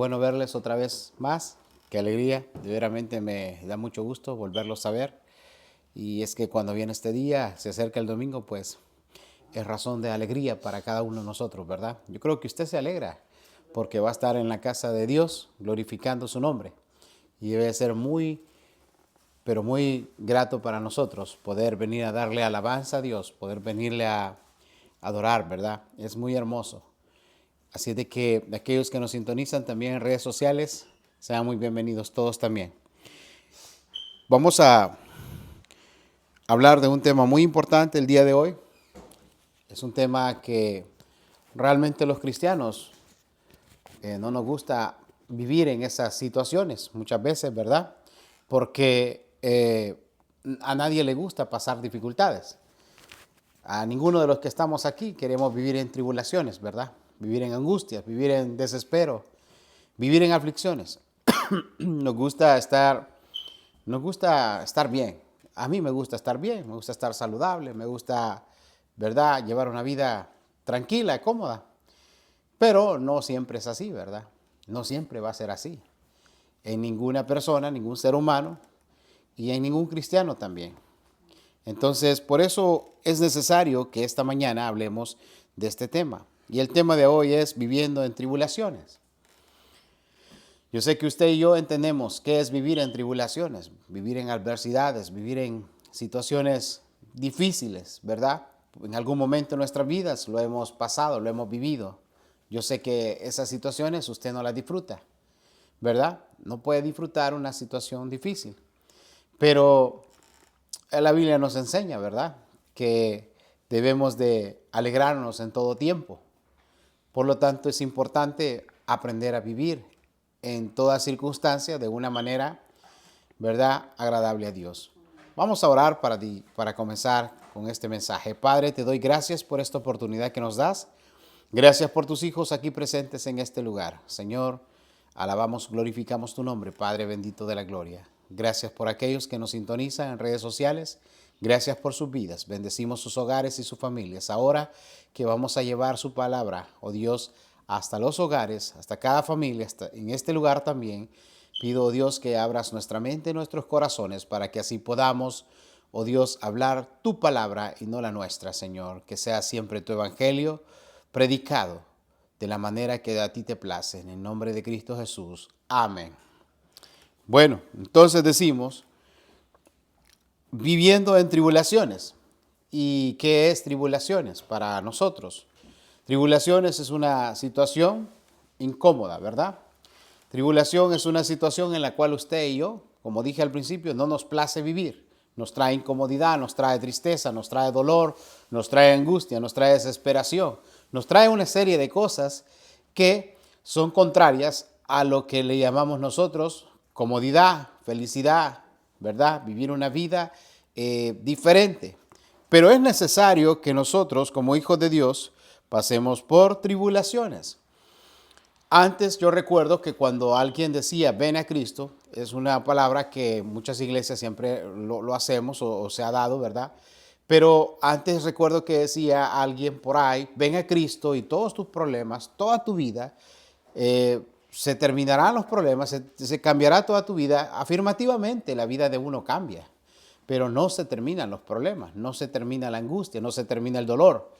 bueno verles otra vez más. Qué alegría, verdaderamente me da mucho gusto volverlos a ver. Y es que cuando viene este día, se acerca el domingo, pues es razón de alegría para cada uno de nosotros, ¿verdad? Yo creo que usted se alegra porque va a estar en la casa de Dios glorificando su nombre. Y debe ser muy, pero muy grato para nosotros poder venir a darle alabanza a Dios, poder venirle a adorar, ¿verdad? Es muy hermoso. Así de que de aquellos que nos sintonizan también en redes sociales, sean muy bienvenidos todos también. Vamos a hablar de un tema muy importante el día de hoy. Es un tema que realmente los cristianos no nos gusta vivir en esas situaciones muchas veces, ¿verdad? Porque a nadie le gusta pasar dificultades. A ninguno de los que estamos aquí queremos vivir en tribulaciones, ¿verdad? Vivir en angustias, vivir en desespero, vivir en aflicciones. Nos gusta estar bien. A mí me gusta estar bien, me gusta estar saludable, me gusta, ¿verdad?, llevar una vida tranquila, cómoda. Pero no siempre es así, ¿verdad? No siempre va a ser así. En ninguna persona, ningún ser humano y en ningún cristiano también. Entonces, por eso es necesario que esta mañana hablemos de este tema. Y el tema de hoy es viviendo en tribulaciones. Yo sé que usted y yo entendemos qué es vivir en tribulaciones, vivir en adversidades, vivir en situaciones difíciles, ¿verdad? En algún momento de nuestras vidas lo hemos pasado, lo hemos vivido. Yo sé que esas situaciones usted no las disfruta, ¿verdad? No puede disfrutar una situación difícil. Pero la Biblia nos enseña, ¿verdad?, que debemos de alegrarnos en todo tiempo. Por lo tanto, es importante aprender a vivir en toda circunstancia de una manera, ¿verdad?, agradable a Dios. Vamos a orar para comenzar con este mensaje. Padre, te doy gracias por esta oportunidad que nos das. Gracias por tus hijos aquí presentes en este lugar. Señor, alabamos, glorificamos tu nombre, Padre bendito de la gloria. Gracias por aquellos que nos sintonizan en redes sociales. Gracias por sus vidas. Bendecimos sus hogares y sus familias. Ahora que vamos a llevar su palabra, oh Dios, hasta los hogares, hasta cada familia, hasta en este lugar también, pido, oh Dios, que abras nuestra mente y nuestros corazones para que así podamos, oh Dios, hablar tu palabra y no la nuestra, Señor. Que sea siempre tu evangelio predicado de la manera que a ti te place. En el nombre de Cristo Jesús. Amén. Bueno, entonces decimos, viviendo en tribulaciones. ¿Y qué es tribulaciones para nosotros? Tribulaciones es una situación incómoda, ¿verdad? Tribulación es una situación en la cual usted y yo, como dije al principio, no nos place vivir. Nos trae incomodidad, nos trae tristeza, nos trae dolor, nos trae angustia, nos trae desesperación. Nos trae una serie de cosas que son contrarias a lo que le llamamos nosotros comodidad, felicidad, ¿verdad? Vivir una vida diferente. Pero es necesario que nosotros, como hijos de Dios, pasemos por tribulaciones. Antes yo recuerdo que cuando alguien decía ven a Cristo, es una palabra que muchas iglesias siempre lo hacemos o se ha dado, ¿verdad? Pero antes recuerdo que decía alguien por ahí, ven a Cristo y todos tus problemas, toda tu vida, se terminarán los problemas, se cambiará toda tu vida. Afirmativamente la vida de uno cambia, pero no se terminan los problemas, no se termina la angustia, no se termina el dolor.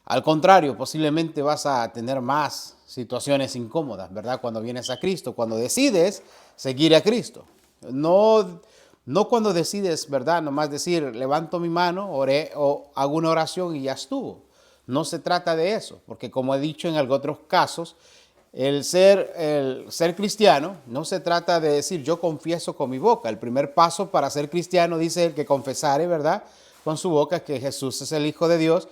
Al contrario, posiblemente vas a tener más situaciones incómodas, ¿verdad? Cuando vienes a Cristo, cuando decides seguir a Cristo. No cuando decides, ¿verdad? Nomás decir, levanto mi mano, oré o hago una oración y ya estuvo. No se trata de eso, porque como he dicho en otros casos, el ser cristiano no se trata de decir yo confieso con mi boca. El primer paso para ser cristiano dice el que confesare, ¿verdad?, con su boca que Jesús es el Hijo de Dios,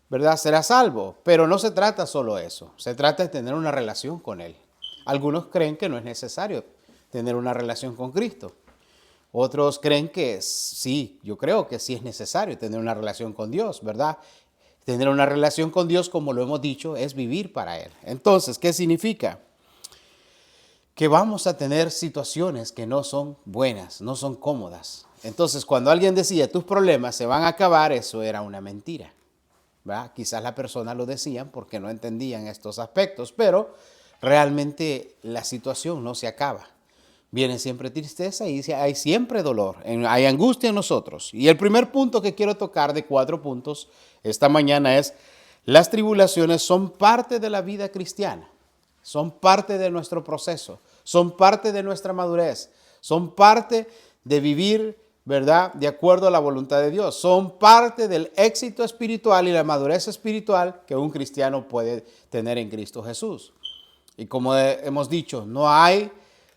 ¿verdad?, será salvo. Pero no se trata solo eso, se trata de tener una relación con Él. Algunos creen que no es necesario tener una relación con Cristo. Otros creen que sí, yo creo que sí es necesario tener una relación con Dios, ¿verdad? Tener una relación con Dios, como lo hemos dicho, es vivir para Él. Entonces, ¿qué significa? Que vamos a tener situaciones que no son buenas, no son cómodas. Entonces, cuando alguien decía, tus problemas se van a acabar, eso era una mentira, ¿verdad? Quizás la persona lo decían porque no entendían estos aspectos, pero realmente la situación no se acaba. Viene siempre tristeza y hay siempre dolor, hay angustia en nosotros. Y el primer punto que quiero tocar de 4 puntos esta mañana es: las tribulaciones son parte de la vida cristiana, son parte de nuestro proceso, son parte de nuestra madurez, son parte de vivir, ¿verdad?, de acuerdo a la voluntad de Dios, son parte del éxito espiritual y la madurez espiritual que un cristiano puede tener en Cristo Jesús. Y como hemos dicho, no hay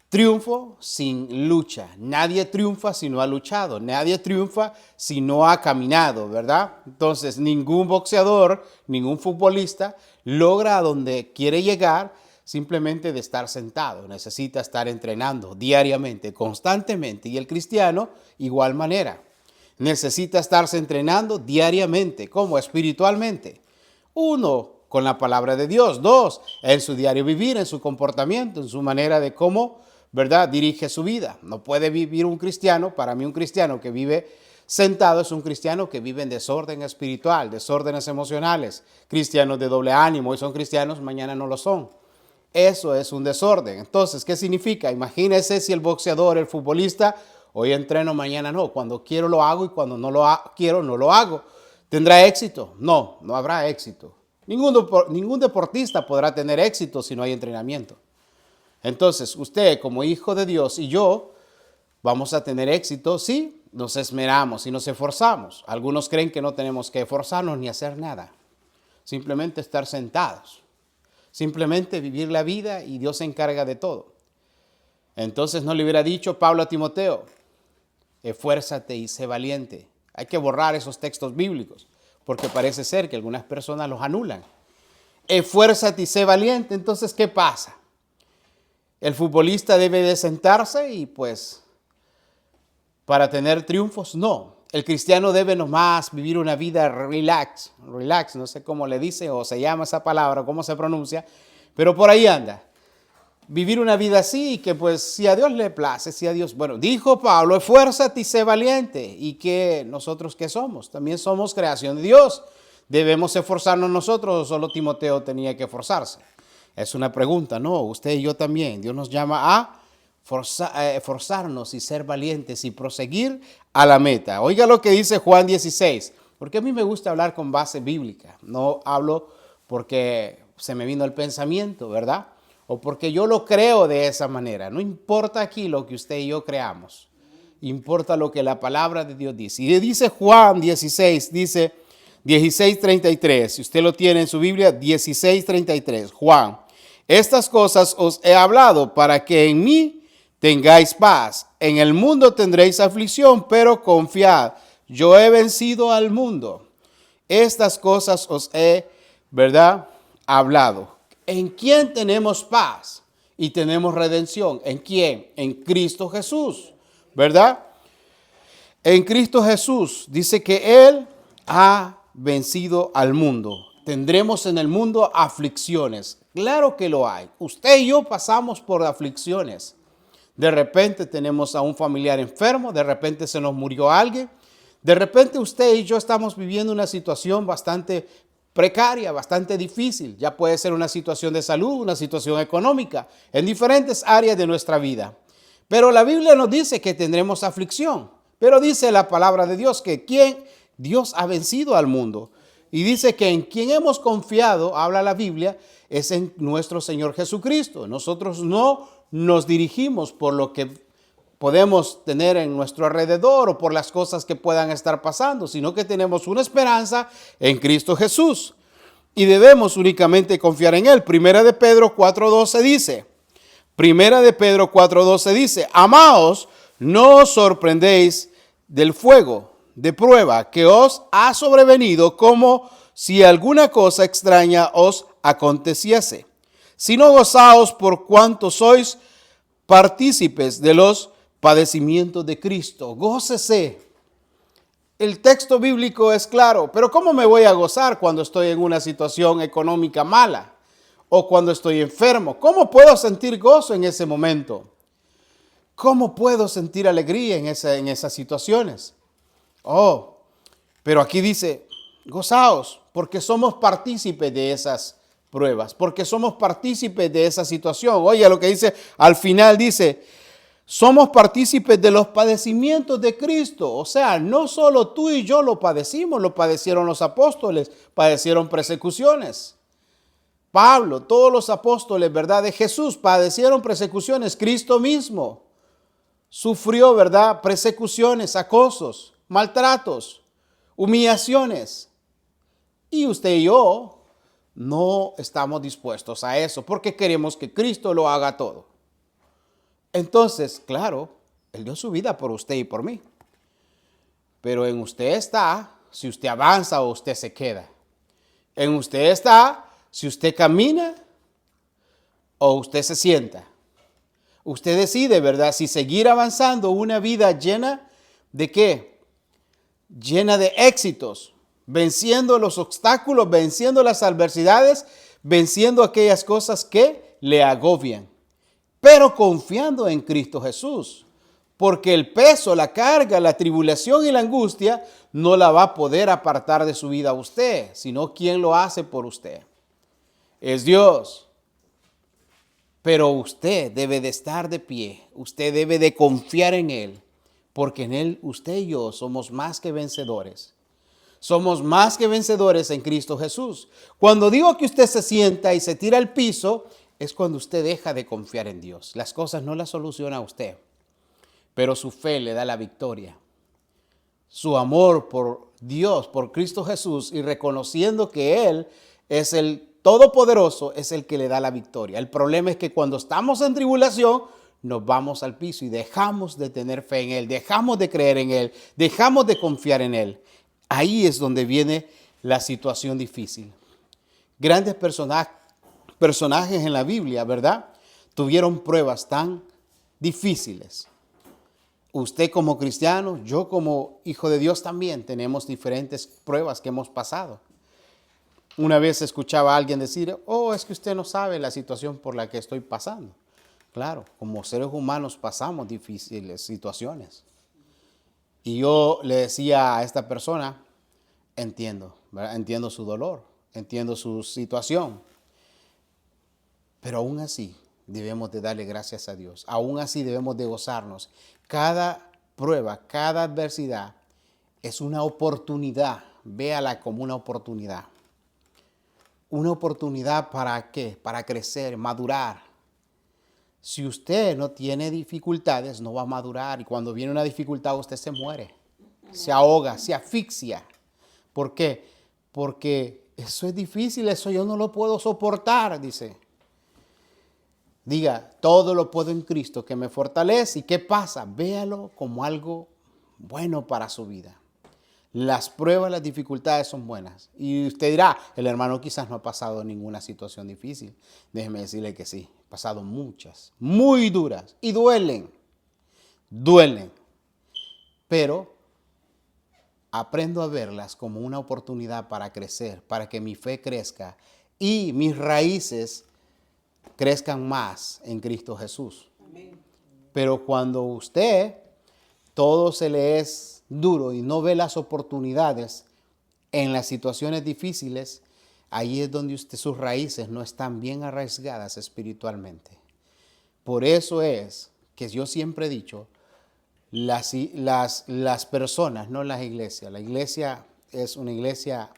triunfo sin lucha. Nadie triunfa si no ha luchado. Nadie triunfa si no ha caminado, ¿verdad? Entonces, ningún boxeador, ningún futbolista logra a donde quiere llegar simplemente de estar sentado. Necesita estar entrenando diariamente, constantemente. Y el cristiano, igual manera, necesita estarse entrenando diariamente. ¿Cómo? Espiritualmente. 1, con la palabra de Dios. 2, en su diario vivir, en su comportamiento, en su manera de cómo, ¿verdad?, dirige su vida. No puede vivir un cristiano, para mí un cristiano que vive sentado es un cristiano que vive en desorden espiritual, desórdenes emocionales, cristianos de doble ánimo. Hoy son cristianos, mañana no lo son. Eso es un desorden. Entonces, ¿qué significa? Imagínese si el boxeador, el futbolista, hoy entreno, mañana no. Cuando quiero lo hago y cuando no lo quiero no lo hago. ¿Tendrá éxito? No, no habrá éxito. Ningún deportista podrá tener éxito si no hay entrenamiento. Entonces, usted como hijo de Dios y yo vamos a tener éxito si nos esmeramos y nos esforzamos. Algunos creen que no tenemos que esforzarnos ni hacer nada. Simplemente estar sentados. Simplemente vivir la vida y Dios se encarga de todo. Entonces no le hubiera dicho Pablo a Timoteo: esfuérzate y sé valiente. Hay que borrar esos textos bíblicos porque parece ser que algunas personas los anulan. Esfuérzate y sé valiente. Entonces, ¿qué pasa? El futbolista debe de sentarse y pues para tener triunfos, no. El cristiano debe nomás vivir una vida relax, no sé cómo le dice o se llama esa palabra, cómo se pronuncia, pero por ahí anda. Vivir una vida así, que pues si a Dios le place, si a Dios, bueno, dijo Pablo, esfuérzate y sé valiente. ¿Y que nosotros qué somos? También somos creación de Dios. ¿Debemos esforzarnos nosotros o solo Timoteo tenía que esforzarse? Es una pregunta, no, usted y yo también. Dios nos llama a esforzarnos y ser valientes y proseguir a la meta. Oiga lo que dice Juan 16, porque a mí me gusta hablar con base bíblica. No hablo porque se me vino el pensamiento, ¿verdad? O porque yo lo creo de esa manera. No importa aquí lo que usted y yo creamos. Importa lo que la palabra de Dios dice. Y dice Juan 16, dice 16:33. Si usted lo tiene en su Biblia, 16:33. Juan: estas cosas os he hablado para que en mí tengáis paz. En el mundo tendréis aflicción, pero confiad, yo he vencido al mundo. Estas cosas os he, ¿verdad?, hablado. ¿En quién tenemos paz y tenemos redención? ¿En quién? En Cristo Jesús, ¿verdad? En Cristo Jesús dice que Él ha vencido al mundo. Tendremos en el mundo aflicciones. Claro que lo hay. Usted y yo pasamos por aflicciones. De repente tenemos a un familiar enfermo, de repente se nos murió alguien, de repente usted y yo estamos viviendo una situación bastante precaria, bastante difícil. Ya puede ser una situación de salud, una situación económica, en diferentes áreas de nuestra vida. Pero la Biblia nos dice que tendremos aflicción. Pero dice la palabra de Dios que Dios ha vencido al mundo. Y dice que en quien hemos confiado, habla la Biblia, es en nuestro Señor Jesucristo. Nosotros no nos dirigimos por lo que podemos tener en nuestro alrededor o por las cosas que puedan estar pasando, sino que tenemos una esperanza en Cristo Jesús y debemos únicamente confiar en Él. Primera de Pedro 4:12 dice, amaos, no os sorprendéis del fuego de prueba que os ha sobrevenido como si alguna cosa extraña os aconteciese, sino gozaos por cuanto sois partícipes de los padecimientos de Cristo. Gócese. El texto bíblico es claro, pero ¿cómo me voy a gozar cuando estoy en una situación económica mala o cuando estoy enfermo? ¿Cómo puedo sentir gozo en ese momento? ¿Cómo puedo sentir alegría en esas situaciones? Pero aquí dice, gozaos, porque somos partícipes de esas pruebas, porque somos partícipes de esa situación. Oye, lo que dice al final, dice, somos partícipes de los padecimientos de Cristo. O sea, no solo tú y yo lo padecimos, lo padecieron los apóstoles, padecieron persecuciones. Pablo, todos los apóstoles, ¿verdad? De Jesús padecieron persecuciones. Cristo mismo sufrió, ¿verdad? Persecuciones, acosos, maltratos, humillaciones. Y usted y yo no estamos dispuestos a eso porque queremos que Cristo lo haga todo. Entonces, claro, Él dio su vida por usted y por mí. Pero en usted está si usted avanza o usted se queda. En usted está si usted camina o usted se sienta. Usted decide, ¿verdad? Si seguir avanzando una vida llena de ¿qué? Llena de éxitos, venciendo los obstáculos, venciendo las adversidades, venciendo aquellas cosas que le agobian, pero confiando en Cristo Jesús, porque el peso, la carga, la tribulación y la angustia no la va a poder apartar de su vida a usted, sino quien lo hace por usted. Es Dios. Pero usted debe de estar de pie, usted debe de confiar en Él, porque en Él usted y yo somos más que vencedores. Somos más que vencedores en Cristo Jesús. Cuando digo que usted se sienta y se tira al piso, es cuando usted deja de confiar en Dios. Las cosas no las soluciona usted, pero su fe le da la victoria. Su amor por Dios, por Cristo Jesús, y reconociendo que Él es el Todopoderoso, es el que le da la victoria. El problema es que cuando estamos en tribulación, nos vamos al piso y dejamos de tener fe en Él, dejamos de creer en Él, dejamos de confiar en Él. Ahí es donde viene la situación difícil. Grandes personajes en la Biblia, ¿verdad? Tuvieron pruebas tan difíciles. Usted como cristiano, yo como hijo de Dios también tenemos diferentes pruebas que hemos pasado. Una vez escuchaba a alguien decir, es que usted no sabe la situación por la que estoy pasando. Claro, como seres humanos pasamos difíciles situaciones. Y yo le decía a esta persona, entiendo, ¿verdad? Entiendo su dolor, entiendo su situación. Pero aún así debemos de darle gracias a Dios. Aún así debemos de gozarnos. Cada prueba, cada adversidad es una oportunidad. Véala como una oportunidad. Una oportunidad ¿para qué? Para crecer, madurar. Si usted no tiene dificultades, no va a madurar. Y cuando viene una dificultad, usted se muere, se ahoga, se asfixia. ¿Por qué? Porque eso es difícil, eso yo no lo puedo soportar, dice. Diga, todo lo puedo en Cristo que me fortalece. ¿Y qué pasa? Véalo como algo bueno para su vida. Las pruebas, las dificultades son buenas. Y usted dirá, el hermano quizás no ha pasado ninguna situación difícil. Déjeme decirle que sí, he pasado muchas, muy duras y duelen. Pero aprendo a verlas como una oportunidad para crecer, para que mi fe crezca y mis raíces crezcan más en Cristo Jesús. Amén. Pero cuando usted todo se le es duro y no ve las oportunidades en las situaciones difíciles, ahí es donde sus raíces no están bien arraigadas espiritualmente. Por eso es que yo siempre he dicho, las personas, no las iglesias. La iglesia es una iglesia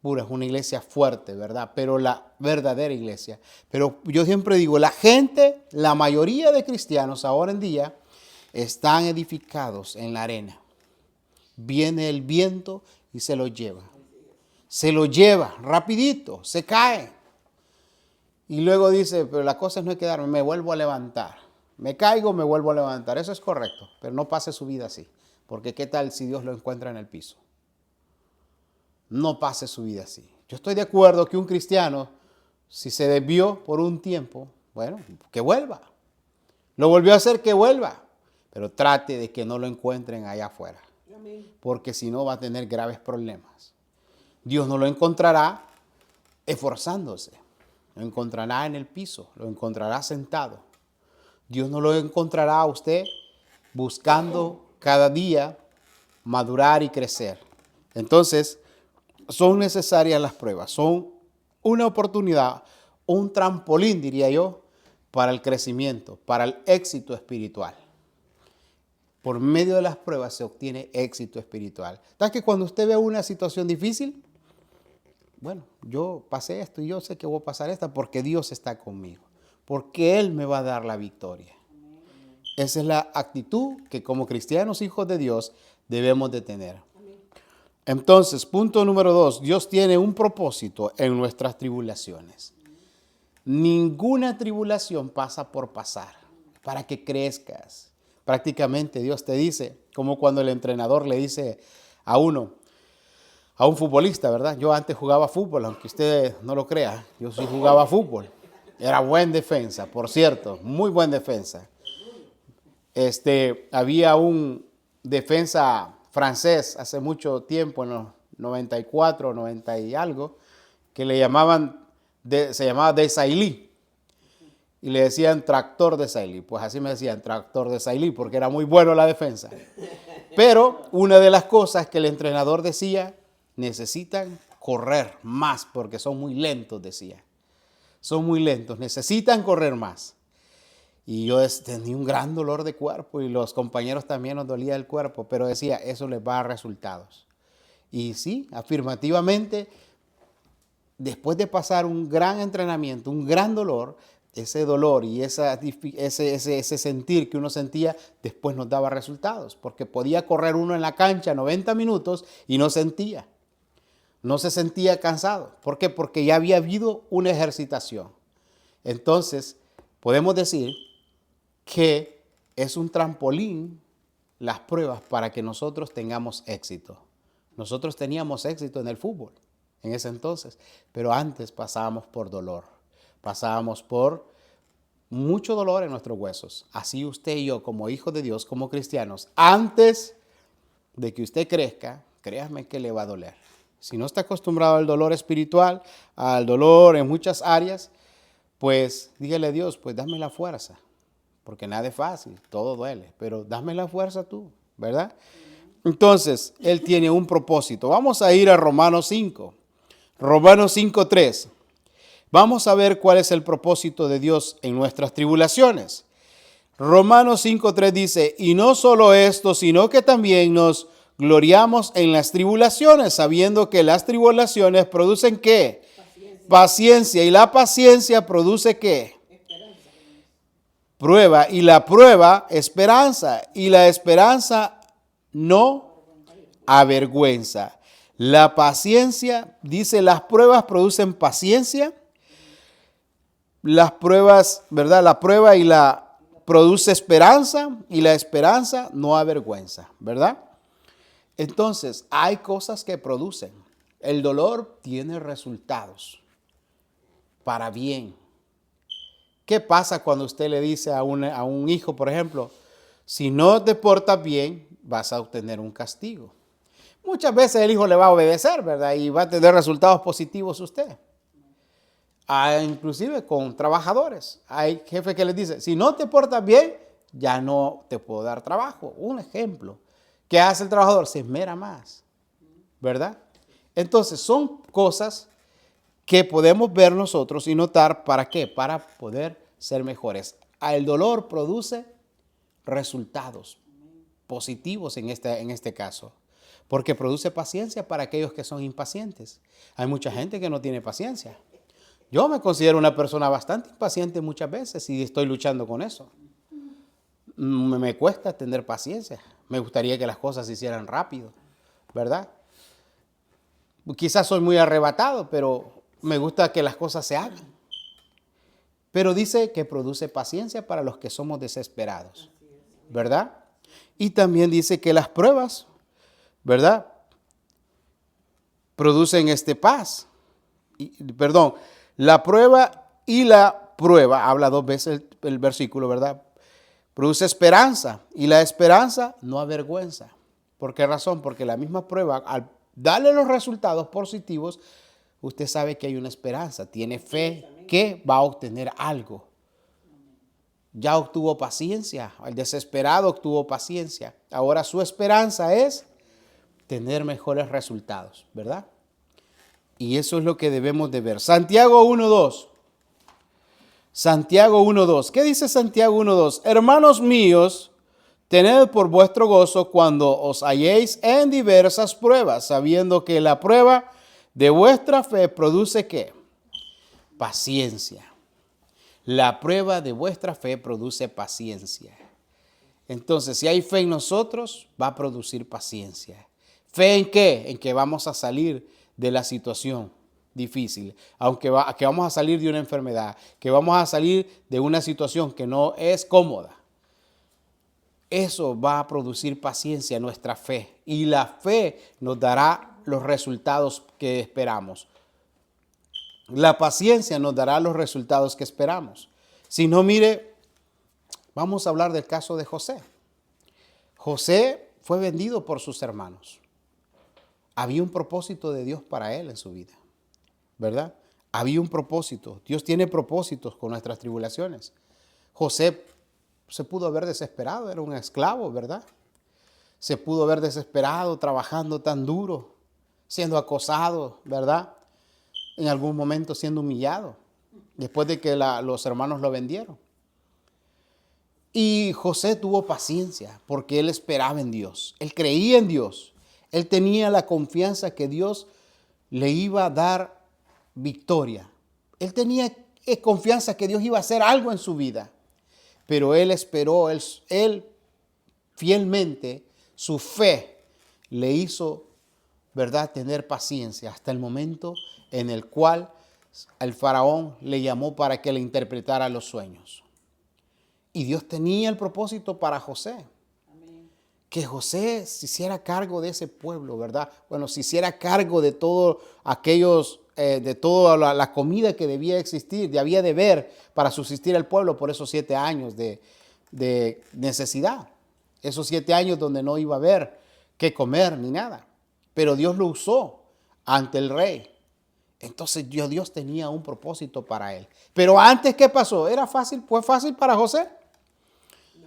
pura, es una iglesia fuerte, ¿verdad? Pero la verdadera iglesia. Pero yo siempre digo, la gente, la mayoría de cristianos ahora en día están edificados en la arena. Viene el viento y se lo lleva. Se lo lleva rapidito, se cae. Y luego dice, pero la cosa no es quedarme, me vuelvo a levantar. Me caigo, me vuelvo a levantar. Eso es correcto, pero no pase su vida así. Porque ¿qué tal si Dios lo encuentra en el piso? No pase su vida así. Yo estoy de acuerdo que un cristiano, si se desvió por un tiempo, bueno, que vuelva. Lo volvió a hacer, que vuelva. Pero trate de que no lo encuentren allá afuera. Porque si no va a tener graves problemas. Dios no lo encontrará esforzándose. Lo encontrará en el piso. Lo encontrará sentado. Dios no lo encontrará a usted buscando cada día madurar y crecer. Entonces, son necesarias las pruebas. Son una oportunidad, un trampolín, diría yo, para el crecimiento, para el éxito espiritual. Por medio de las pruebas se obtiene éxito espiritual. ¿Sabes que cuando usted ve una situación difícil? Bueno, yo pasé esto y yo sé que voy a pasar esta porque Dios está conmigo, porque Él me va a dar la victoria. Esa es la actitud que como cristianos, hijos de Dios, debemos de tener. Entonces, punto número 2, Dios tiene un propósito en nuestras tribulaciones. Ninguna tribulación pasa por pasar, para que crezcas. Prácticamente Dios te dice, como cuando el entrenador le dice a uno, a un futbolista, ¿verdad? Yo antes jugaba fútbol, aunque usted no lo crea, yo sí jugaba fútbol. Era buen defensa, por cierto, muy buen defensa. Había un defensa francés hace mucho tiempo, en los 94, 90 y algo, que le llamaban, se llamaba Desailly. Y le decían tractor Desailly. Pues así me decían, tractor Desailly, porque era muy bueno la defensa. Pero una de las cosas que el entrenador decía, necesitan correr más, porque son muy lentos, decía. Son muy lentos, necesitan correr más. Y yo tenía un gran dolor de cuerpo y los compañeros también nos dolía el cuerpo, pero decía, eso les va a dar resultados. Y sí, afirmativamente, después de pasar un gran entrenamiento, un gran dolor, ese dolor y ese sentir que uno sentía, después nos daba resultados, porque podía correr uno en la cancha 90 minutos y no sentía. No se sentía cansado. ¿Por qué? Porque ya había habido una ejercitación. Entonces, podemos decir que es un trampolín las pruebas para que nosotros tengamos éxito. Nosotros teníamos éxito en el fútbol en ese entonces, pero antes pasábamos por dolor, pasábamos por mucho dolor en nuestros huesos. Así usted y yo, como hijos de Dios, como cristianos, antes de que usted crezca, créame que le va a doler. Si no está acostumbrado al dolor espiritual, al dolor en muchas áreas, pues dígale a Dios, pues dame la fuerza. Porque nada es fácil, todo duele, pero dame la fuerza tú, ¿verdad? Entonces, Él tiene un propósito. Vamos a ir a Romanos 5, Romanos 5:3. Vamos a ver cuál es el propósito de Dios en nuestras tribulaciones. Romanos 5:3 dice, y no solo esto, sino que también nos gloriamos en las tribulaciones, sabiendo que las tribulaciones producen ¿qué? Paciencia. ¿Y la paciencia produce qué? Prueba, y la prueba, esperanza, y la esperanza no avergüenza. La paciencia, dice, las pruebas producen paciencia. Las pruebas, ¿verdad? La prueba y la produce esperanza, y la esperanza no avergüenza, ¿verdad? Entonces, hay cosas que producen. El dolor tiene resultados para bien. ¿Qué pasa cuando usted le dice a un hijo, por ejemplo, si no te portas bien, vas a obtener un castigo? Muchas veces el hijo le va a obedecer, ¿verdad? Y va a tener resultados positivos usted. Inclusive con trabajadores. Hay jefes que les dicen, si no te portas bien, ya no te puedo dar trabajo. Un ejemplo. ¿Qué hace el trabajador? Se esmera más, ¿verdad? Entonces, son cosas que podemos ver nosotros y notar, ¿para qué? Para poder ser mejores. El dolor produce resultados positivos en este caso, porque produce paciencia para aquellos que son impacientes. Hay mucha gente que no tiene paciencia. Yo me considero una persona bastante impaciente muchas veces y estoy luchando con eso. Me cuesta tener paciencia. Me gustaría que las cosas se hicieran rápido, ¿verdad? Quizás soy muy arrebatado, pero me gusta que las cosas se hagan. Pero dice que produce paciencia para los que somos desesperados, ¿verdad? Y también dice que las pruebas, ¿verdad? Producen paz. La prueba y la prueba, habla dos veces el versículo, ¿verdad? Produce esperanza, y la esperanza no avergüenza. ¿Por qué razón? Porque la misma prueba, al darle los resultados positivos, usted sabe que hay una esperanza, tiene fe que va a obtener algo. Ya obtuvo paciencia, el desesperado obtuvo paciencia. Ahora su esperanza es tener mejores resultados, ¿verdad? Y eso es lo que debemos de ver. Santiago 1:2. Santiago 1:2. ¿Qué dice Santiago 1:2? Hermanos míos, tened por vuestro gozo cuando os halléis en diversas pruebas, sabiendo que la prueba de vuestra fe produce ¿qué? Paciencia. La prueba de vuestra fe produce paciencia. Entonces, si hay fe en nosotros, va a producir paciencia. ¿Fe en qué? En que vamos a salir de la situación difícil, que vamos a salir de una enfermedad, que vamos a salir de una situación que no es cómoda. Eso va a producir paciencia, nuestra fe. Y la fe nos dará los resultados que esperamos. La paciencia nos dará los resultados que esperamos. Si no, mire, vamos a hablar del caso de José. José fue vendido por sus hermanos. Había un propósito de Dios para él en su vida, ¿verdad? Había un propósito. Dios tiene propósitos con nuestras tribulaciones. José se pudo haber desesperado, era un esclavo, ¿verdad? Se pudo haber desesperado trabajando tan duro, siendo acosado, ¿verdad? En algún momento siendo humillado, después de que los hermanos lo vendieron. Y José tuvo paciencia porque él esperaba en Dios, él creía en Dios, él tenía la confianza que Dios le iba a dar victoria. Él tenía confianza que Dios iba a hacer algo en su vida, pero él esperó, él fielmente, su fe le hizo, ¿verdad?, tener paciencia hasta el momento en el cual el faraón le llamó para que le interpretara los sueños. Y Dios tenía el propósito para José. Amén. Que José se hiciera cargo de ese pueblo, ¿verdad? Bueno, se hiciera cargo de todo aquellos, de toda la comida que debía existir, debía de haber para subsistir el pueblo por esos 7 años de necesidad. Esos 7 años donde no iba a haber qué comer ni nada. Pero Dios lo usó ante el rey. Entonces Dios tenía un propósito para él. Pero antes, ¿qué pasó? ¿Era fácil? ¿Fue fácil para José?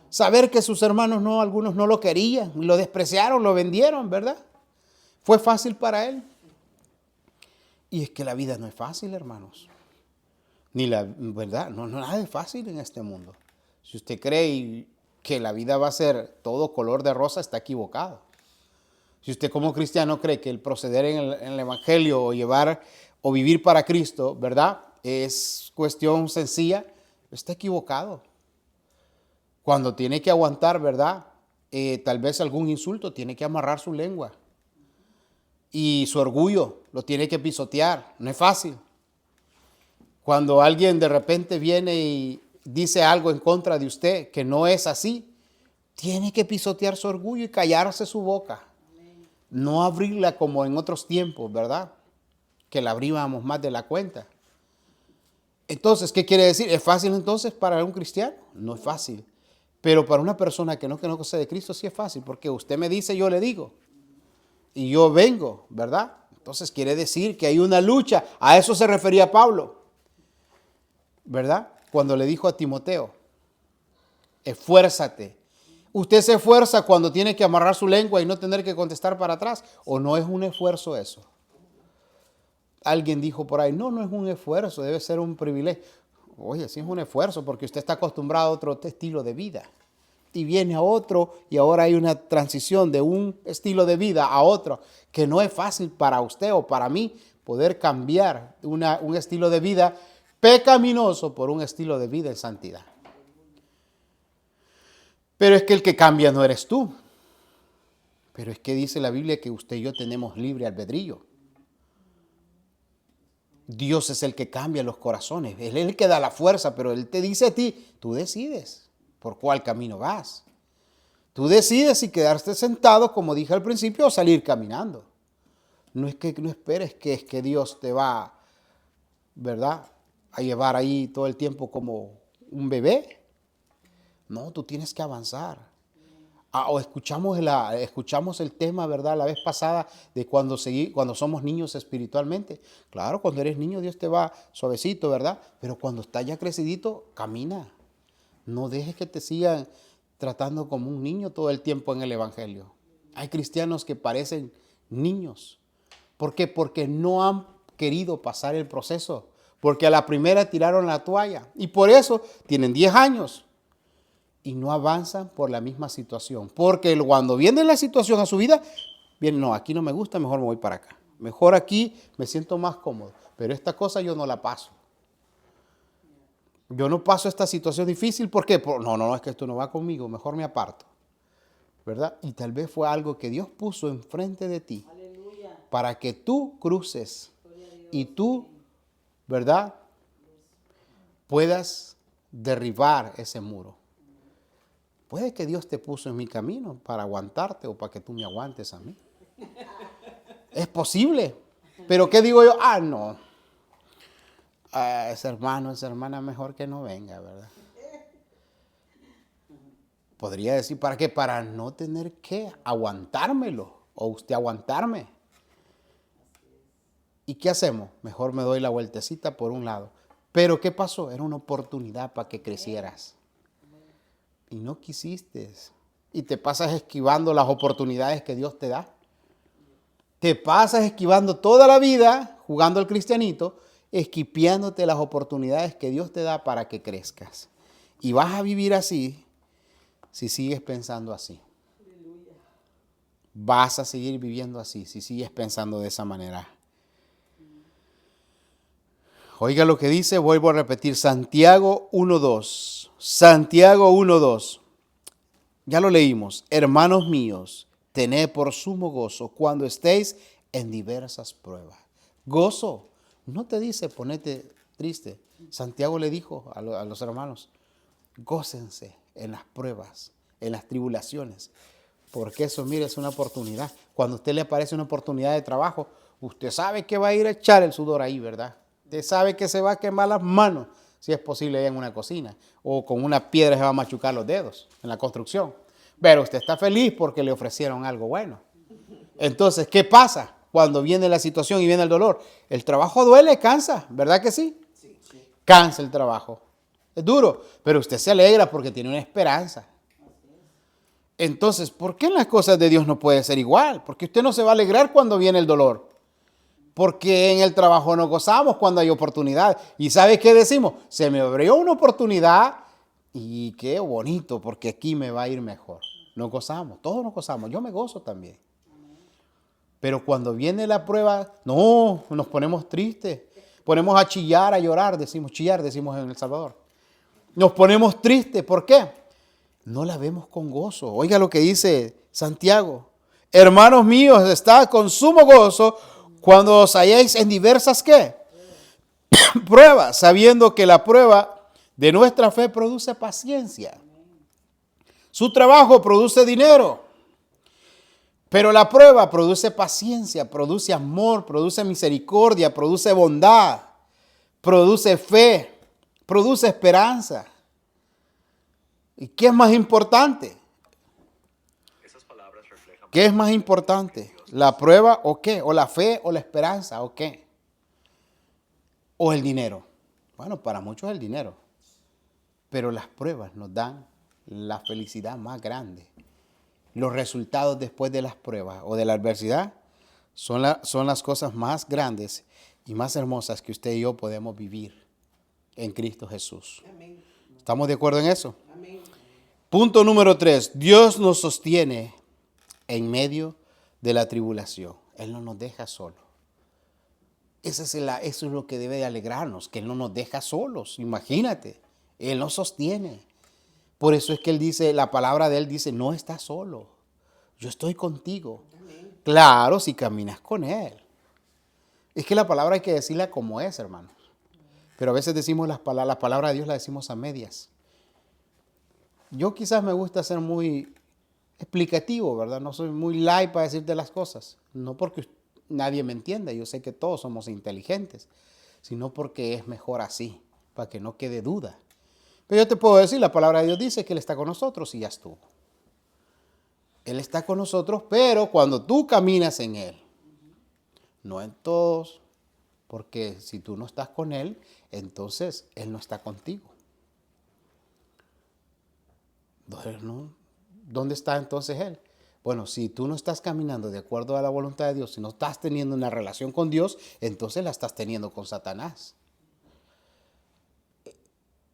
Saber que sus hermanos algunos no lo querían, lo despreciaron, lo vendieron, ¿verdad? ¿Fue fácil para él? Y es que la vida no es fácil, hermanos. ¿Verdad? No, nada es fácil en este mundo. Si usted cree que la vida va a ser todo color de rosa, está equivocado. Si usted como cristiano cree que el proceder en el evangelio o vivir para Cristo, ¿verdad?, es cuestión sencilla, está equivocado. Cuando tiene que aguantar, ¿verdad?, tal vez algún insulto, tiene que amarrar su lengua. Y su orgullo lo tiene que pisotear. No es fácil. Cuando alguien de repente viene y dice algo en contra de usted que no es así, tiene que pisotear su orgullo y callarse su boca. No abrirla como en otros tiempos, ¿verdad?, que la abríamos más de la cuenta. Entonces, ¿qué quiere decir? ¿Es fácil entonces para un cristiano? No es fácil. Pero para una persona que no conoce de Cristo sí es fácil, porque usted me dice, yo le digo. Y yo vengo, ¿verdad? Entonces quiere decir que hay una lucha. A eso se refería Pablo, ¿verdad? Cuando le dijo a Timoteo, esfuérzate. ¿Usted se esfuerza cuando tiene que amarrar su lengua y no tener que contestar para atrás? ¿O no es un esfuerzo eso? Alguien dijo por ahí, no es un esfuerzo, debe ser un privilegio. Oye, sí es un esfuerzo porque usted está acostumbrado a otro estilo de vida. Y viene a otro y ahora hay una transición de un estilo de vida a otro que no es fácil para usted o para mí poder cambiar un estilo de vida pecaminoso por un estilo de vida en santidad. Pero es que el que cambia no eres tú. Pero es que dice la Biblia que usted y yo tenemos libre albedrío. Dios es el que cambia los corazones. Él es el que da la fuerza, pero Él te dice a ti, tú decides por cuál camino vas. Tú decides si quedarte sentado, como dije al principio, o salir caminando. No es que no esperes que es que Dios te va, ¿verdad?, a llevar ahí todo el tiempo como un bebé. No, tú tienes que avanzar. O escuchamos el tema, ¿verdad?, la vez pasada de cuando somos niños espiritualmente. Claro, cuando eres niño Dios te va suavecito, ¿verdad? Pero cuando estás ya crecidito, camina. No dejes que te sigan tratando como un niño todo el tiempo en el evangelio. Hay cristianos que parecen niños. ¿Por qué? Porque no han querido pasar el proceso, porque a la primera tiraron la toalla y por eso tienen 10 años y no avanzan por la misma situación. Porque cuando viene la situación a su vida, bien, no, aquí no me gusta, mejor me voy para acá. Mejor aquí me siento más cómodo, pero esta cosa yo no la paso. Yo no paso esta situación difícil, ¿por qué? No, es que esto no va conmigo, mejor me aparto. ¿Verdad? Y tal vez fue algo que Dios puso enfrente de ti. Aleluya. Para que tú cruces y tú, ¿verdad? Puedas derribar ese muro. Puede que Dios te puso en mi camino para aguantarte o para que tú me aguantes a mí. Es posible. Pero ¿qué digo yo? No. Ese hermano, esa hermana mejor que no venga, ¿verdad? Podría decir, ¿para qué? Para no tener que aguantármelo o usted aguantarme. ¿Y qué hacemos? Mejor me doy la vueltecita por un lado. Pero ¿qué pasó? Era una oportunidad para que crecieras. Y no quisiste. Y te pasas esquivando las oportunidades que Dios te da. Te pasas esquivando toda la vida, jugando al cristianito, esquipeándote las oportunidades que Dios te da para que crezcas. Y vas a vivir así si sigues pensando así. Vas a seguir viviendo así si sigues pensando de esa manera. Oiga lo que dice, vuelvo a repetir, Santiago 1:2. Santiago 1:2. Ya lo leímos. Hermanos míos, tened por sumo gozo cuando estéis en diversas pruebas. Gozo. No te dice ponete triste. Santiago le dijo a los hermanos, gócense en las pruebas, en las tribulaciones. Porque eso, mire, es una oportunidad. Cuando a usted le aparece una oportunidad de trabajo, usted sabe que va a ir a echar el sudor ahí, ¿verdad? Usted sabe que se va a quemar las manos, si es posible, allá en una cocina. O con una piedra se va a machucar los dedos en la construcción. Pero usted está feliz porque le ofrecieron algo bueno. Entonces, ¿qué pasa cuando viene la situación y viene el dolor? El trabajo duele, cansa, ¿verdad que sí? Sí. Cansa el trabajo. Es duro, pero usted se alegra porque tiene una esperanza. Entonces, ¿por qué en las cosas de Dios no puede ser igual? Porque usted no se va a alegrar cuando viene el dolor. Porque en el trabajo no gozamos cuando hay oportunidad. ¿Y sabe qué decimos? Se me abrió una oportunidad y qué bonito, porque aquí me va a ir mejor. Nos gozamos, todos nos gozamos. Yo me gozo también. Pero cuando viene la prueba, no, nos ponemos tristes. Ponemos a chillar, a llorar, chillar, decimos en El Salvador. Nos ponemos tristes, ¿por qué? No la vemos con gozo. Oiga lo que dice Santiago. Hermanos míos, estad con sumo gozo cuando os halléis en diversas, ¿qué? Pruebas, sabiendo que la prueba de nuestra fe produce paciencia. Su trabajo produce dinero. Pero la prueba produce paciencia, produce amor, produce misericordia, produce bondad, produce fe, produce esperanza. ¿Y qué es más importante? ¿Qué es más importante? ¿La prueba o qué? ¿O la fe o la esperanza o qué? ¿O el dinero? Bueno, para muchos el dinero. Pero las pruebas nos dan la felicidad más grande. Los resultados después de las pruebas o de la adversidad son las cosas más grandes y más hermosas que usted y yo podemos vivir en Cristo Jesús. Amén. ¿Estamos de acuerdo en eso? Amén. Punto número 3. Dios nos sostiene en medio de la tribulación. Él no nos deja solos. Eso es lo que debe de alegrarnos, que Él no nos deja solos. Imagínate, Él nos sostiene. Por eso es que Él dice, la palabra de Él dice, no estás solo, yo estoy contigo. Amén. Claro, si caminas con Él. Es que la palabra hay que decirla como es, hermanos. Pero a veces decimos la palabra de Dios la decimos a medias. Yo quizás me gusta ser muy explicativo, ¿verdad? No soy muy light para decirte las cosas. No porque nadie me entienda, yo sé que todos somos inteligentes, sino porque es mejor así, para que no quede duda. Pero yo te puedo decir, la palabra de Dios dice que Él está con nosotros y ya estuvo. Él está con nosotros, pero cuando tú caminas en Él, no en todos, porque si tú no estás con Él, entonces Él no está contigo. ¿Dónde está entonces Él? Bueno, si tú no estás caminando de acuerdo a la voluntad de Dios, si no estás teniendo una relación con Dios, entonces la estás teniendo con Satanás.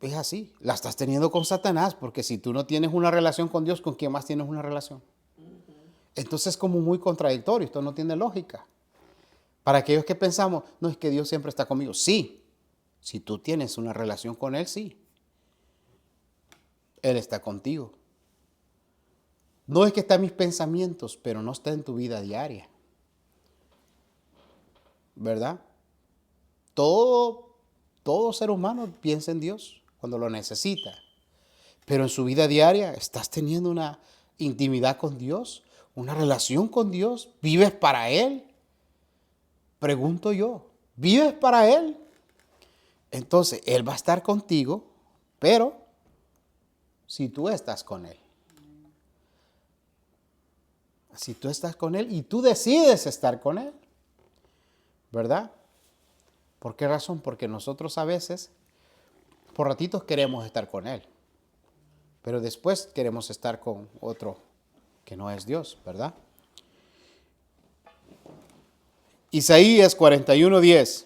Es así, la estás teniendo con Satanás, porque si tú no tienes una relación con Dios, ¿con quién más tienes una relación? Entonces es como muy contradictorio, esto no tiene lógica. Para aquellos que pensamos, no, es que Dios siempre está conmigo. Sí, si tú tienes una relación con Él, sí. Él está contigo. No es que está en mis pensamientos, pero no está en tu vida diaria. ¿Verdad? Todo ser humano piensa en Dios cuando lo necesita. Pero en su vida diaria estás teniendo una intimidad con Dios, una relación con Dios. ¿Vives para Él? Pregunto yo, ¿vives para Él? Entonces, Él va a estar contigo, pero si tú estás con Él. Si tú estás con Él y tú decides estar con Él, ¿verdad? ¿Por qué razón? Porque nosotros a veces, por ratitos queremos estar con Él, pero después queremos estar con otro que no es Dios, ¿verdad? Isaías 41:10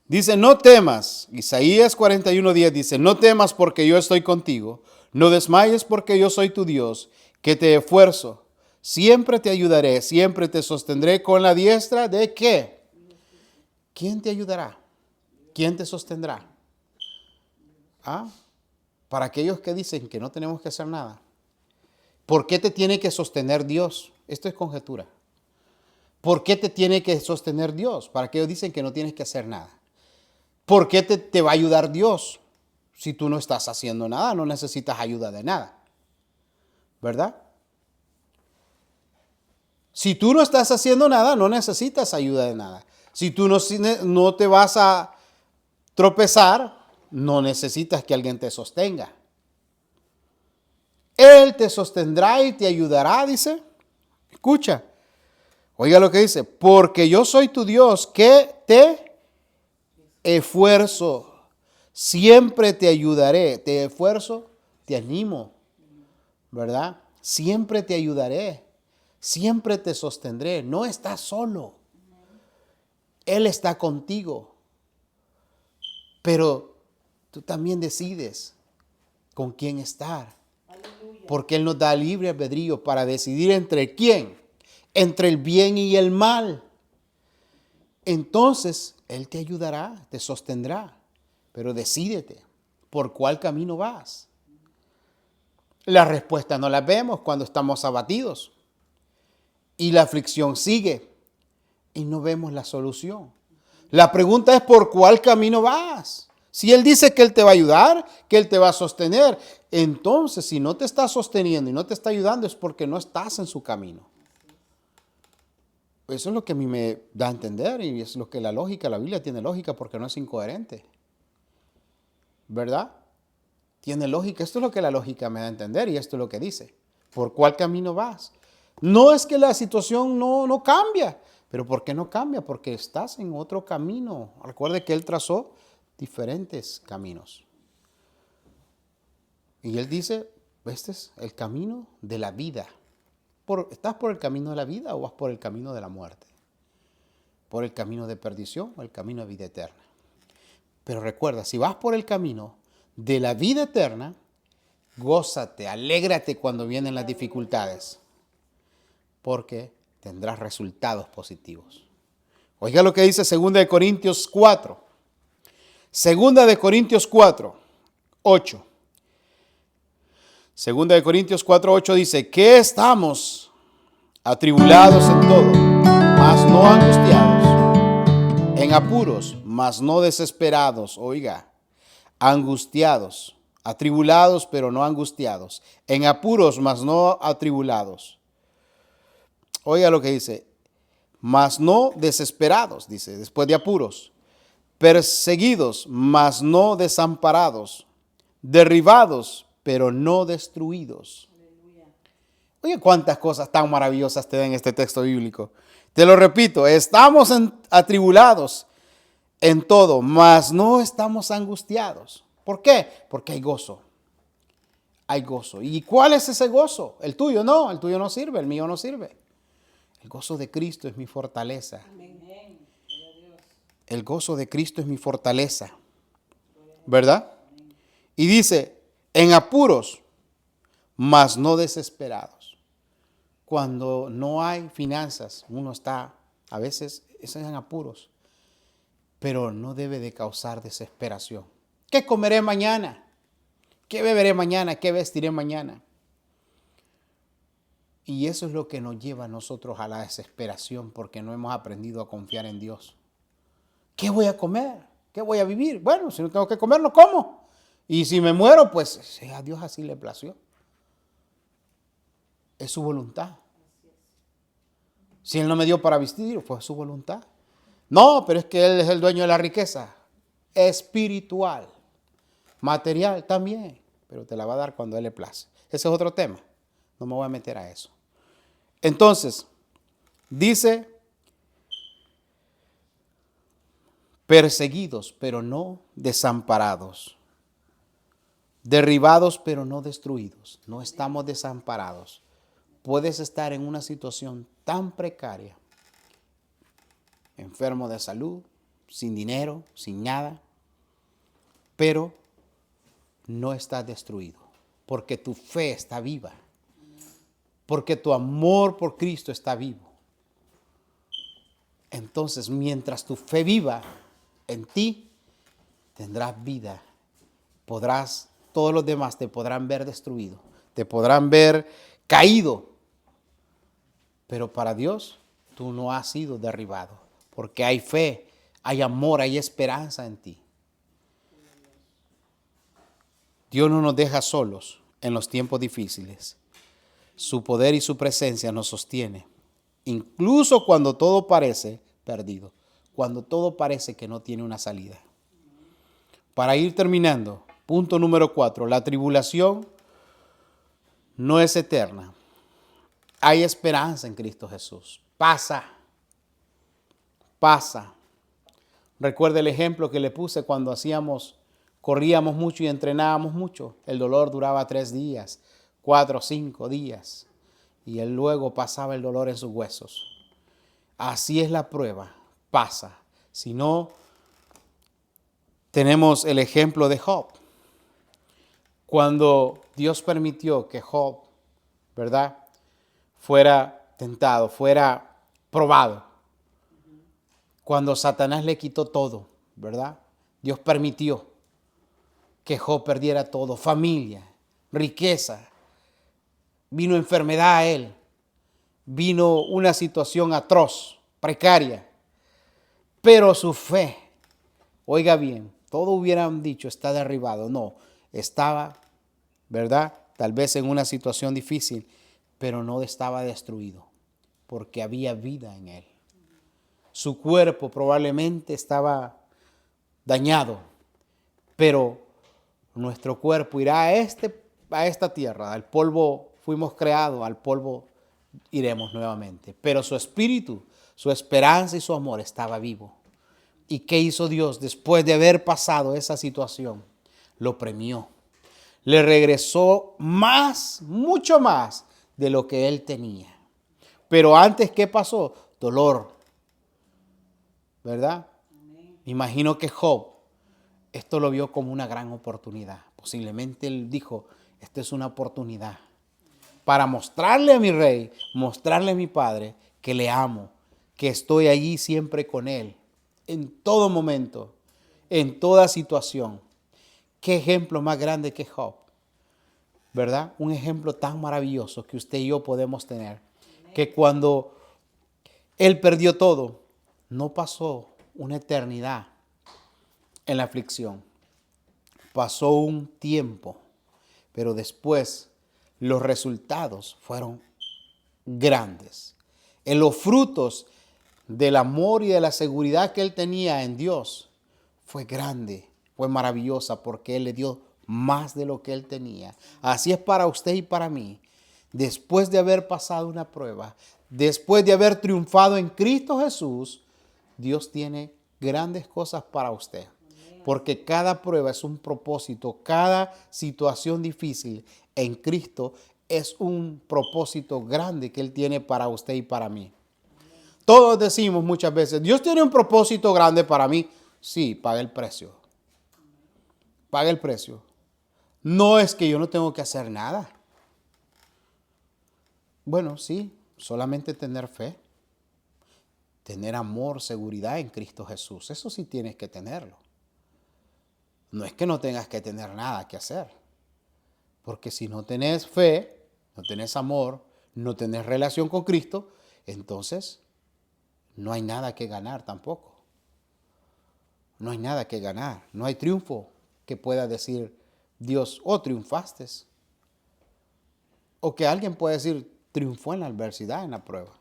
dice, no temas. Isaías 41:10 dice, no temas porque yo estoy contigo. No desmayes porque yo soy tu Dios, que te esfuerzo. Siempre te ayudaré, siempre te sostendré con la diestra de ¿qué? ¿Quién te ayudará? ¿Quién te sostendrá? ¿Ah? Para aquellos que dicen que no tenemos que hacer nada. ¿Por qué te tiene que sostener Dios? Esto es conjetura. ¿Por qué te tiene que sostener Dios? Para aquellos que dicen que no tienes que hacer nada. ¿Por qué te va a ayudar Dios? Si tú no estás haciendo nada, no necesitas ayuda de nada. ¿Verdad? Si tú no estás haciendo nada, no necesitas ayuda de nada. Si tú no te vas a tropezar, no necesitas que alguien te sostenga. Él te sostendrá y te ayudará, dice. Escucha, oiga lo que dice, porque yo soy tu Dios que te esfuerzo. Siempre te ayudaré. Te esfuerzo, te animo, ¿verdad? Siempre te ayudaré. Siempre te sostendré. No estás solo. Él está contigo. Pero tú también decides con quién estar. Porque Él nos da libre albedrío para decidir entre quién. Entre el bien y el mal. Entonces, Él te ayudará, te sostendrá. Pero decídete, ¿por cuál camino vas? La respuesta no la vemos cuando estamos abatidos. Y la aflicción sigue. Y no vemos la solución. La pregunta es ¿por cuál camino vas? Si Él dice que Él te va a ayudar, que Él te va a sostener, entonces si no te está sosteniendo y no te está ayudando es porque no estás en su camino. Eso es lo que a mí me da a entender y es lo que la Biblia tiene lógica porque no es incoherente. ¿Verdad? Tiene lógica. Esto es lo que la lógica me da a entender y esto es lo que dice. ¿Por cuál camino vas? No es que la situación no cambia. ¿Pero por qué no cambia? Porque estás en otro camino. Recuerde que Él trazó diferentes caminos. Y Él dice, este es el camino de la vida. ¿Estás por el camino de la vida o vas por el camino de la muerte? ¿Por el camino de perdición o el camino de vida eterna? Pero recuerda, si vas por el camino de la vida eterna, gózate, alégrate cuando vienen las dificultades. Porque tendrás resultados positivos. Oiga lo que dice 2 Corintios 4. 2 Corintios 4, 8. 2 Corintios 4, 8 dice, que estamos atribulados en todo, mas no angustiados, en apuros, mas no desesperados, oiga, angustiados, atribulados, pero no angustiados, en apuros, mas no atribulados. Oiga lo que dice, mas no desesperados, dice, después de apuros, perseguidos, mas no desamparados, derribados, pero no destruidos. Oye, cuántas cosas tan maravillosas te da en este texto bíblico. Te lo repito, estamos atribulados en todo, mas no estamos angustiados. ¿Por qué? Porque hay gozo. hay gozo. ¿Y cuál es ese gozo? El tuyo no sirve, el mío no sirve. El gozo de Cristo es mi fortaleza. El gozo de Cristo es mi fortaleza. ¿Verdad? Y dice, en apuros, mas no desesperados. Cuando no hay finanzas, uno está, a veces, en apuros, pero no debe de causar desesperación. ¿Qué comeré mañana? ¿Qué beberé mañana? ¿Qué vestiré mañana? Y eso es lo que nos lleva a nosotros a la desesperación, porque no hemos aprendido a confiar en Dios. ¿Qué voy a comer? ¿Qué voy a vivir? Bueno, si no tengo que comer, no como. Y si me muero, pues a Dios así le plació. Es su voluntad. Si Él no me dio para vestir, fue su voluntad. No, pero es que Él es el dueño de la riqueza espiritual, material también, pero te la va a dar cuando Él le place. Ese es otro tema. No me voy a meter a eso. Entonces, dice, perseguidos, pero no desamparados. Derribados, pero no destruidos. No estamos desamparados. Puedes estar en una situación tan precaria, enfermo de salud, sin dinero, sin nada, pero no estás destruido, porque tu fe está viva, porque tu amor por Cristo está vivo. Entonces, mientras tu fe viva en ti, tendrás vida. Todos los demás te podrán ver destruido, te podrán ver caído, pero para Dios tú no has sido derribado, porque hay fe, hay amor, hay esperanza en ti. Dios no nos deja solos en los tiempos difíciles. Su poder y su presencia nos sostiene, incluso cuando todo parece perdido, cuando todo parece que no tiene una salida. Para ir terminando, punto número 4, la tribulación no es eterna. Hay esperanza en Cristo Jesús. Pasa. Recuerda el ejemplo que le puse cuando corríamos mucho y entrenábamos mucho. El dolor duraba 3 días, 4, 5 días. Y él luego pasaba el dolor en sus huesos. Así es la prueba, pasa. Si no, tenemos el ejemplo de Job. Cuando Dios permitió que Job, ¿verdad?, fuera tentado, fuera probado. Cuando Satanás le quitó todo, ¿verdad? Dios permitió que Job perdiera todo, familia, riqueza. Vino enfermedad a él. Vino una situación atroz, precaria. Pero su fe, oiga bien, todos hubieran dicho está derribado. No, estaba, ¿verdad?, tal vez en una situación difícil, pero no estaba destruido, porque había vida en él. Su cuerpo probablemente estaba dañado, pero nuestro cuerpo irá a esta tierra, al polvo fuimos creados, al polvo iremos nuevamente. Pero su espíritu, su esperanza y su amor estaba vivo. ¿Y qué hizo Dios después de haber pasado esa situación? Lo premió. Le regresó más, mucho más de lo que él tenía. Pero antes, ¿qué pasó? Dolor, ¿verdad? Me imagino que Job esto lo vio como una gran oportunidad. Posiblemente él dijo, esta es una oportunidad para mostrarle a mi rey, mostrarle a mi padre que le amo, que estoy allí siempre con él, en todo momento, en toda situación. ¿Qué ejemplo más grande que Job? ¿Verdad? Un ejemplo tan maravilloso que usted y yo podemos tener. Que cuando él perdió todo, no pasó una eternidad en la aflicción. Pasó un tiempo, pero después los resultados fueron grandes. En los frutos del amor y de la seguridad que él tenía en Dios fue grande, fue maravillosa, porque él le dio más de lo que él tenía. Así es para usted y para mí. Después de haber pasado una prueba, después de haber triunfado en Cristo Jesús, Dios tiene grandes cosas para usted. Porque cada prueba es un propósito, cada situación difícil en Cristo es un propósito grande que Él tiene para usted y para mí. Todos decimos muchas veces, Dios tiene un propósito grande para mí. Sí, paga el precio. Paga el precio. No es que yo no tengo que hacer nada. Bueno, sí, solamente tener fe, tener amor, seguridad en Cristo Jesús. Eso sí tienes que tenerlo. No es que no tengas que tener nada que hacer. Porque si no tenés fe, no tenés amor, no tenés relación con Cristo, entonces no hay nada que ganar tampoco. No hay nada que ganar. No hay triunfo que pueda decir Dios, oh, triunfaste. O que alguien pueda decir, triunfó en la adversidad, en la prueba.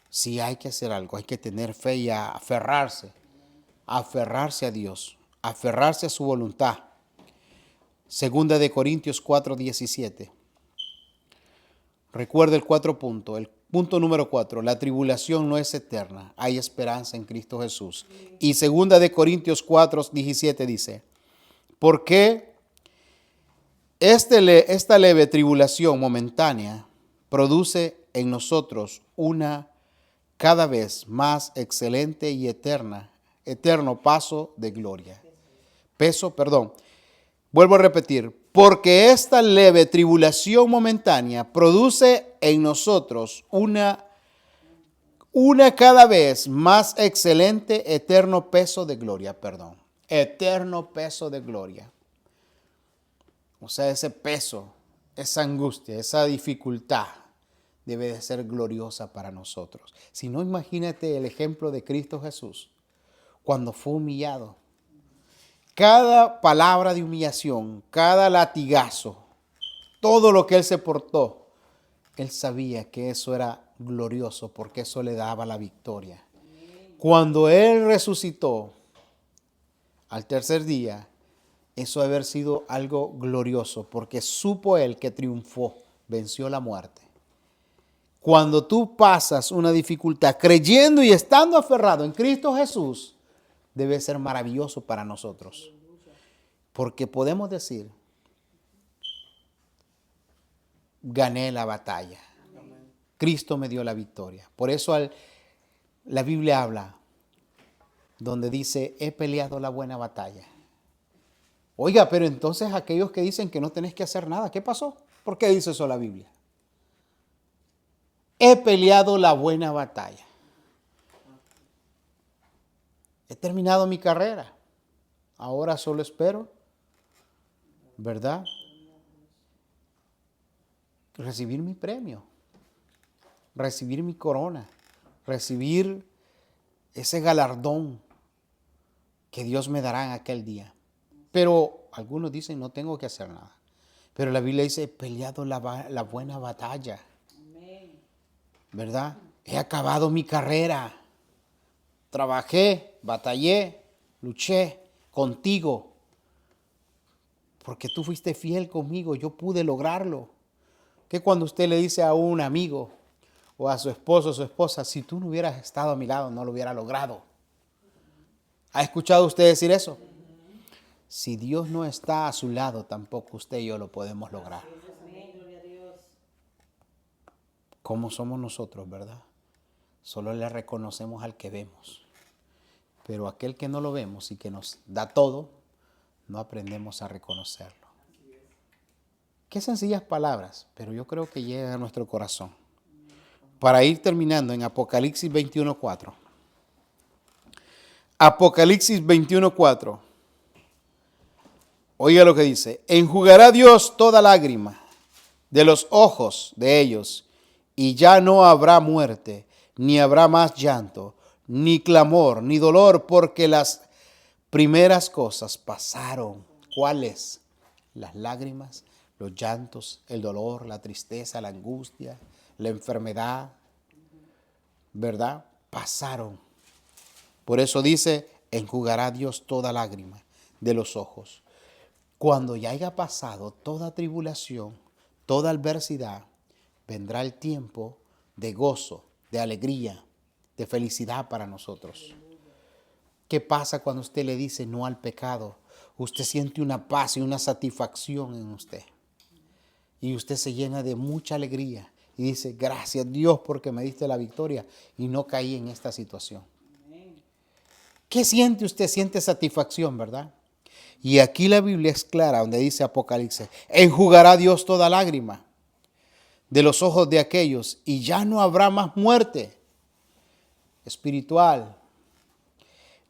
Sí hay que hacer algo, hay que tener fe y aferrarse a Dios, aferrarse a su voluntad. Segunda de Corintios 4:17. Recuerda el 4 punto. El punto número 4. La tribulación no es eterna. Hay esperanza en Cristo Jesús. Y segunda de Corintios 4:17 dice, porque esta leve tribulación momentánea produce en nosotros una cada vez más excelente y eterno paso de gloria. Vuelvo a repetir, porque esta leve tribulación momentánea produce en nosotros una cada vez más excelente, eterno peso de gloria, eterno peso de gloria. O sea, ese peso, esa angustia, esa dificultad debe de ser gloriosa para nosotros. Si no, imagínate el ejemplo de Cristo Jesús cuando fue humillado. Cada palabra de humillación, cada latigazo, todo lo que Él se portó, Él sabía que eso era glorioso porque eso le daba la victoria. Cuando Él resucitó al tercer día, eso debe haber sido algo glorioso porque supo Él que triunfó, venció la muerte. Cuando tú pasas una dificultad creyendo y estando aferrado en Cristo Jesús, debe ser maravilloso para nosotros. Porque podemos decir, gané la batalla. Cristo me dio la victoria. Por eso la Biblia habla donde dice, he peleado la buena batalla. Oiga, pero entonces aquellos que dicen que no tenés que hacer nada, ¿qué pasó? ¿Por qué dice eso la Biblia? He peleado la buena batalla. He terminado mi carrera. Ahora solo espero, ¿verdad? Recibir mi premio, recibir mi corona, recibir ese galardón que Dios me dará en aquel día. Pero algunos dicen, no tengo que hacer nada. Pero la Biblia dice, he peleado la buena batalla, ¿verdad? He acabado mi carrera. Trabajé, batallé, luché contigo. Porque tú fuiste fiel conmigo, yo pude lograrlo. Que cuando usted le dice a un amigo o a su esposo o su esposa, si tú no hubieras estado a mi lado, no lo hubiera logrado. ¿Ha escuchado usted decir eso? Si Dios no está a su lado, tampoco usted y yo lo podemos lograr. ¿Cómo somos nosotros, verdad? Solo le reconocemos al que vemos. Pero aquel que no lo vemos y que nos da todo, no aprendemos a reconocerlo. Qué sencillas palabras, pero yo creo que llegan a nuestro corazón. Para ir terminando en Apocalipsis 21:4. Apocalipsis 21:4. Oiga lo que dice. Enjugará Dios toda lágrima de los ojos de ellos, y ya no habrá muerte, ni habrá más llanto, ni clamor, ni dolor, porque las primeras cosas pasaron. ¿Cuáles? Las lágrimas, los llantos, el dolor, la tristeza, la angustia, la enfermedad, ¿verdad? Pasaron. Por eso dice, enjugará Dios toda lágrima de los ojos. Cuando ya haya pasado toda tribulación, toda adversidad, vendrá el tiempo de gozo, de alegría, de felicidad para nosotros. ¿Qué pasa cuando usted le dice no al pecado? Usted siente una paz y una satisfacción en usted. Y usted se llena de mucha alegría. Y dice, gracias Dios porque me diste la victoria y no caí en esta situación. ¿Qué siente usted? Siente satisfacción, ¿verdad? Y aquí la Biblia es clara donde dice Apocalipsis, enjugará Dios toda lágrima de los ojos de aquellos y ya no habrá más muerte espiritual,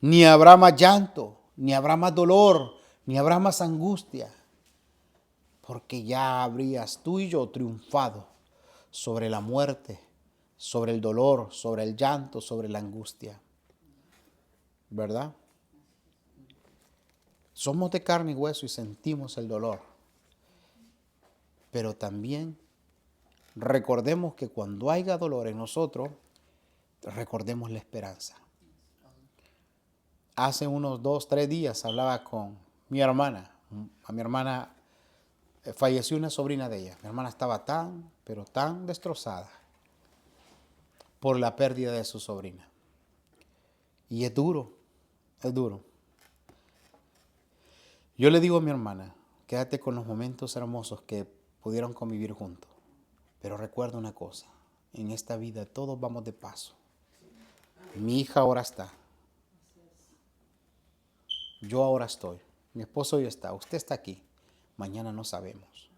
ni habrá más llanto, ni habrá más dolor, ni habrá más angustia, porque ya habrías tú y yo triunfado sobre la muerte, sobre el dolor, sobre el llanto, sobre la angustia. ¿Verdad? Somos de carne y hueso y sentimos el dolor. Pero también recordemos que cuando haya dolor en nosotros, recordemos la esperanza. Hace unos 2, 3 días hablaba con mi hermana. A mi hermana falleció una sobrina de ella. Mi hermana estaba tan, pero tan destrozada por la pérdida de su sobrina. Y es duro, es duro. Yo le digo a mi hermana, quédate con los momentos hermosos que pudieron convivir juntos. Pero recuerda una cosa, en esta vida todos vamos de paso. Mi hija ahora está. Yo ahora estoy. Mi esposo ya está. Usted está aquí. Mañana no sabemos.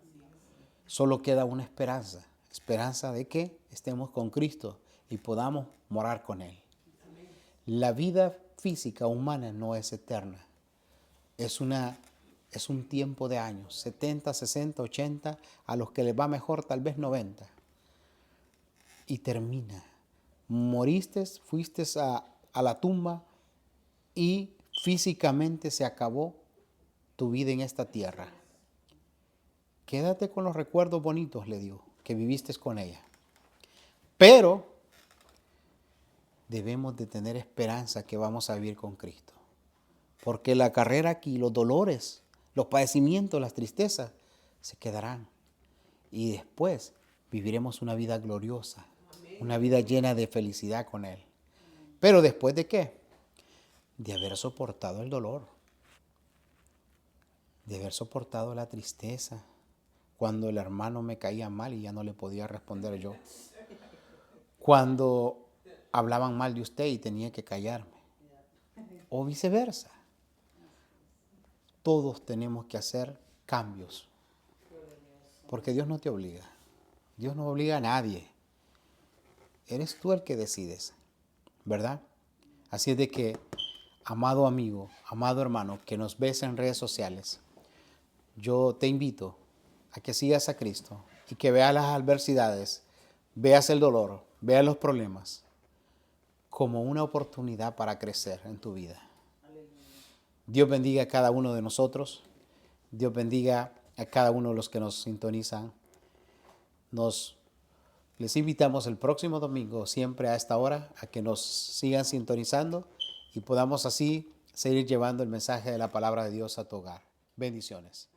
Solo queda una esperanza. Esperanza de que estemos con Cristo y podamos morar con Él. La vida física humana no es eterna. Es un tiempo de años. 70, 60, 80. A los que les va mejor tal vez 90. Y termina. Moriste, fuiste a la tumba y físicamente se acabó tu vida en esta tierra. Quédate con los recuerdos bonitos, le digo, que viviste con ella. Pero debemos de tener esperanza que vamos a vivir con Cristo. Porque la carrera aquí, los dolores, los padecimientos, las tristezas, se quedarán. Y después viviremos una vida gloriosa, una vida llena de felicidad con Él. Pero ¿después de qué? De haber soportado el dolor, de haber soportado la tristeza, cuando el hermano me caía mal y ya no le podía responder yo, cuando hablaban mal de usted y tenía que callarme, o viceversa. Todos tenemos que hacer cambios, porque Dios no te obliga, Dios no obliga a nadie, eres tú el que decides, ¿verdad? Así es de que, amado amigo, amado hermano, que nos ves en redes sociales, yo te invito a que sigas a Cristo y que veas las adversidades, veas el dolor, veas los problemas como una oportunidad para crecer en tu vida. Dios bendiga a cada uno de nosotros. Dios bendiga a cada uno de los que nos sintonizan. Les invitamos el próximo domingo, siempre a esta hora, a que nos sigan sintonizando y podamos así seguir llevando el mensaje de la palabra de Dios a tu hogar. Bendiciones.